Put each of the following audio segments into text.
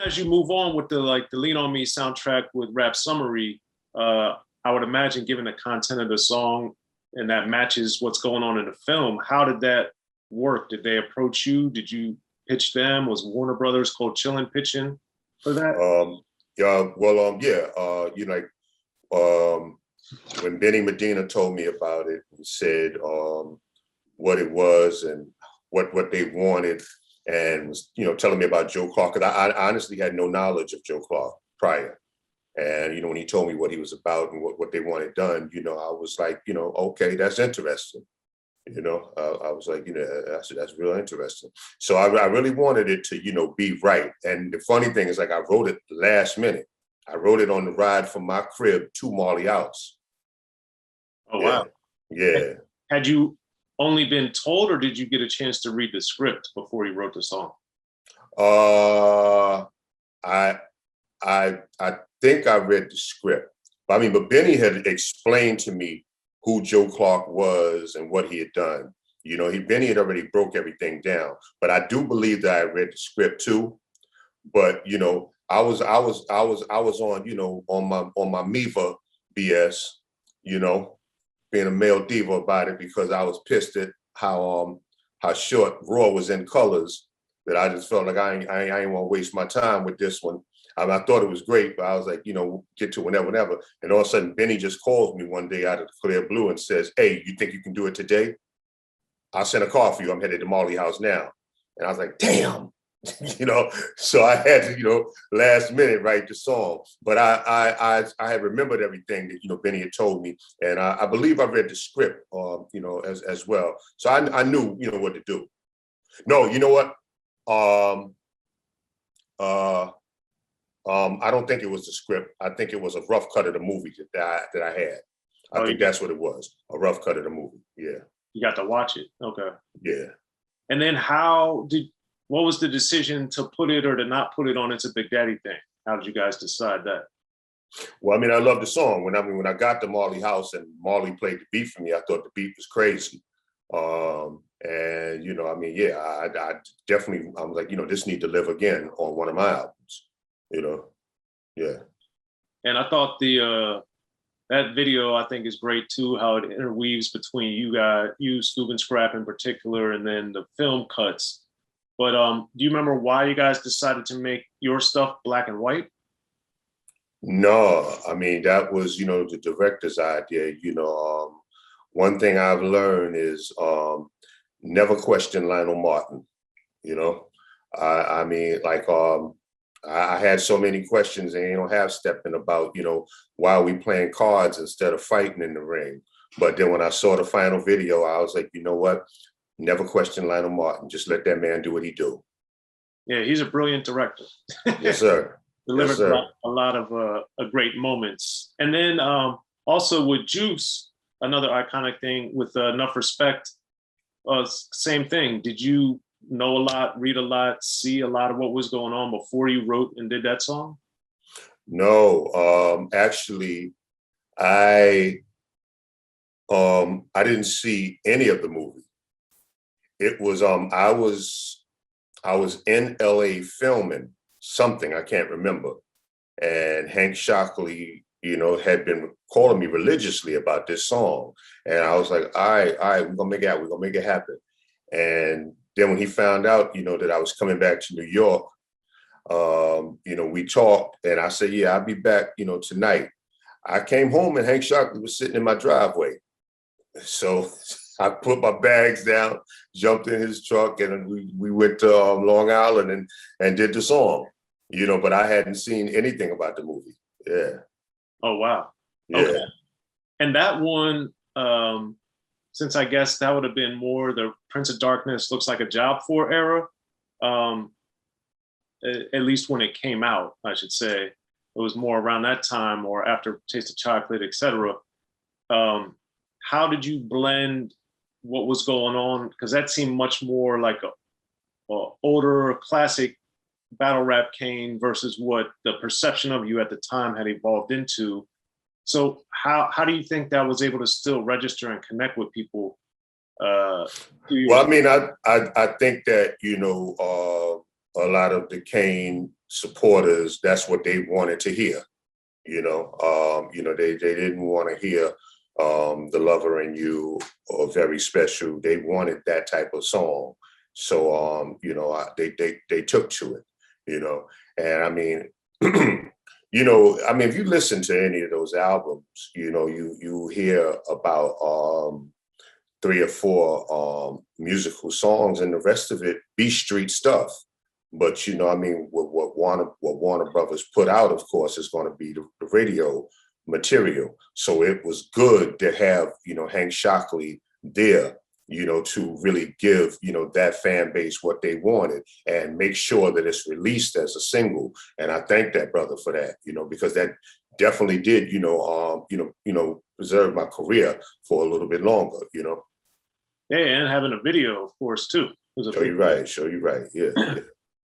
as you move on with the Lean on Me soundtrack with Rap Summary, I would imagine, given the content of the song and that matches what's going on in the film, how did that work? Did they approach you? Did you pitch them? Was Warner Brothers Cold Chillin' pitching for that? When Benny Medina told me about it, he said what it was and what they wanted, and was telling me about Joe Clark, because I honestly had no knowledge of Joe Clark prior. And when he told me what he was about and what they wanted done, I was like, okay, that's interesting. I was like, that's real interesting. So I really wanted it to, be right. And the funny thing is, like, I wrote it last minute. I wrote it on the ride from my crib to Marley House. Oh, wow. Yeah. Had you only been told, or did you get a chance to read the script before you wrote the song? I think I read the script. But Benny had explained to me who Joe Clark was and what he had done. Benny had already broke everything down. But I do believe that I read the script too. But I was on on my Miva BS, being a male diva about it, because I was pissed at how short Raw was in colors, that I just felt like I ain't want to waste my time with this one. I thought it was great, but I was like, get to whenever. And all of a sudden, Benny just calls me one day out of the clear blue and says, "Hey, you think you can do it today? I'll send a car for you. I'm headed to Marley House now." And I was like, damn, so I had to, last minute write the song. But I had remembered everything that, Benny had told me. And I believe I read the script, as well. So I knew, what to do. No, you know what? I don't think it was the script. I think it was a rough cut of the movie that I had. I think that's what it was. A rough cut of the movie. Yeah. You got to watch it. Okay. Yeah. And then what was the decision to put it or to not put it on It's a Big Daddy Thing? How did you guys decide that? Well, I love the song. When I got to Marley House and Marley played the beat for me, I thought the beat was crazy. And I definitely, I was like, this need to live again on one of my albums. Yeah. And I thought that video, I think, is great too, how it interweaves between you, Scoob and Scrap in particular, and then the film cuts. But do you remember why you guys decided to make your stuff black and white? No, that was, the director's idea. One thing I've learned is never question Lionel Martin. I had so many questions and Half-Steppin about, why are we playing cards instead of fighting in the ring? But then when I saw the final video, I was like, you know what? Never question Lionel Martin. Just let that man do what he do. Yeah, he's a brilliant director. Yes, sir. Delivered yes, sir. a lot of great moments. And then also with Juice, another iconic thing with Enough Respect, same thing. Did you know a lot, read a lot, see a lot of what was going on before you wrote and did that song? No, actually, I didn't see any of the movie. It was I was in LA filming something, I can't remember, and Hank Shockley, had been calling me religiously about this song, and I was like, all right, we're gonna make it happen. And then when he found out, that I was coming back to New York, we talked, and I said, yeah, I'll be back, tonight. I came home and Hank Shockley was sitting in my driveway. So I put my bags down, jumped in his truck, and we went to Long Island and did the song, but I hadn't seen anything about the movie. Yeah. Oh, wow. Yeah. Okay. And that one, since I guess that would have been more the Prince of Darkness Looks Like a Job for era, at least when it came out, I should say. It was more around that time or after Taste of Chocolate, etc. How did you blend what was going on? Because that seemed much more like a older classic battle rap Kane versus what the perception of you at the time had evolved into. So how do you think that was able to still register and connect with people? Well, I think that, a lot of the Kane supporters, that's what they wanted to hear. They didn't want to hear The Lover in You or Very Special. They wanted that type of song. So, they took to it, and I mean, if you listen to any of those albums, you hear about 3 or 4 musical songs, and the rest of it be street stuff. But what Warner Brothers put out, of course, is going to be the radio material. So it was good to have Hank Shockley there, to really give that fan base what they wanted and make sure that it's released as a single. And I thank that brother for that, because that definitely did preserve my career for a little bit longer. Yeah, and having a video, of course, too. Show you right. Yeah.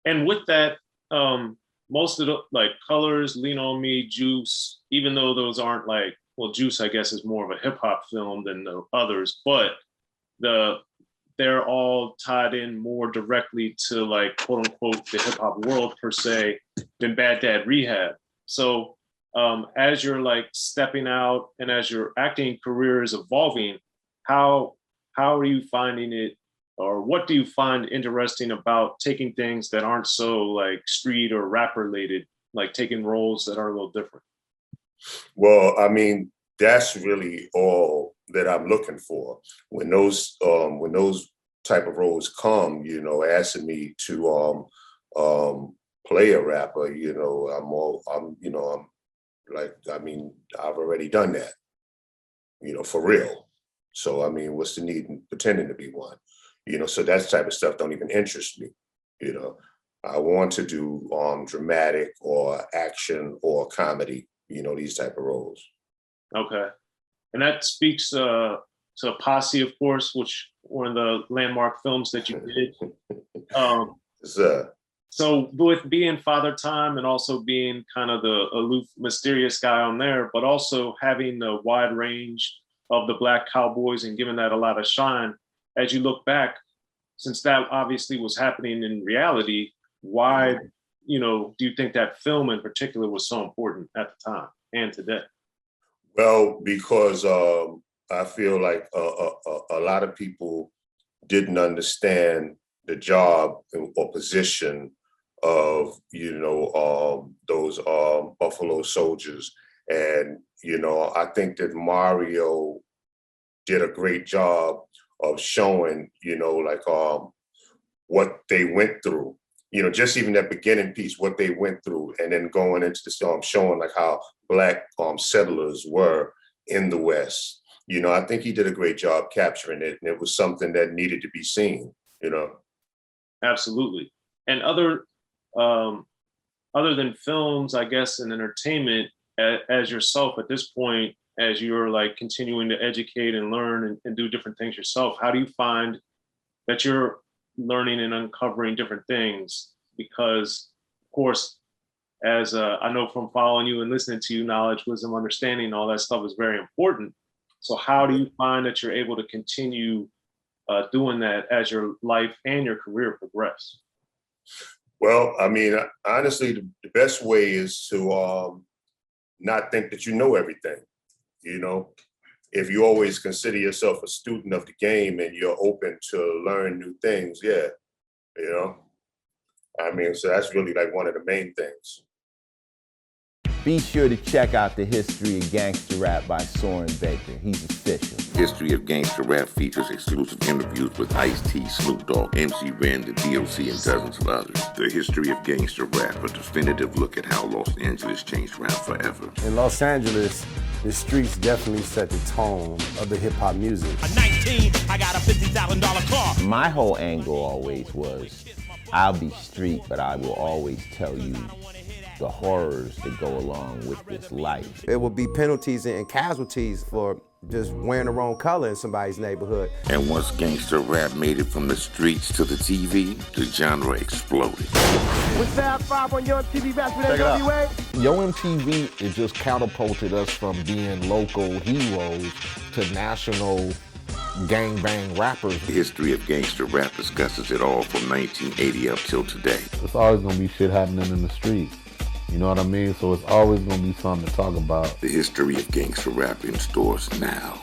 And with that, most of the Colors, Lean on Me, Juice, even though those aren't Juice, I guess, is more of a hip hop film than the others, but they're all tied in more directly to quote unquote the hip hop world per se than Bad Dad Rehab. So as you're stepping out and as your acting career is evolving, how are you finding it? Or what do you find interesting about taking things that aren't so street or rap related, taking roles that are a little different? Well, I mean, that's really all that I'm looking for. When those type of roles come, asking me to play a rapper, I've already done that, for real. So, what's the need in pretending to be one? So that type of stuff don't even interest me. I want to do dramatic or action or comedy, these type of roles. Okay. And that speaks to Posse, of course, which one of the landmark films that you did. So with being Father Time and also being kind of the aloof, mysterious guy on there, but also having the wide range of the Black Cowboys and giving that a lot of shine, as you look back, since that obviously was happening in reality, why, do you think that film in particular was so important at the time and today? Well, because I feel like a lot of people didn't understand the job or position of, those Buffalo Soldiers. And, I think that Mario did a great job of showing, what they went through, just even that beginning piece, what they went through, and then going into the film, showing how Black settlers were in the West. I think he did a great job capturing it, and it was something that needed to be seen, Absolutely. And other than films, I guess, and entertainment, as yourself at this point, as you're continuing to educate and learn and do different things yourself, how do you find that you're learning and uncovering different things? Because, of course, as I know from following you and listening to you, knowledge, wisdom, understanding, all that stuff is very important. So how do you find that you're able to continue doing that as your life and your career progress? Well, honestly, the best way is to not think that you know everything. If you always consider yourself a student of the game and you're open to learn new things, so that's really one of the main things. Be sure to check out the History of Gangster Rap by Soren Baker. He's official. History of Gangster Rap features exclusive interviews with Ice-T, Snoop Dogg, MC Ren, the D.O.C, and dozens of others. The History of Gangster Rap, a definitive look at how Los Angeles changed rap forever. In Los Angeles, the streets definitely set the tone of the hip-hop music. At 19, I got a $50,000 car. My whole angle always was, I'll be street, but I will always tell you the horrors that go along with this life. There will be penalties and casualties for just wearing the wrong color in somebody's neighborhood. And once gangster rap made it from the streets to the TV, the genre exploded. With Fab 5 on Yo MTV back with NWA. Yo MTV, it just catapulted us from being local heroes to national gangbang rappers. The history of gangster rap discusses it all from 1980 up till today. It's always gonna be shit happening in the street. You know what I mean? So it's always gonna be something to talk about. The history of gangster rap in stores now.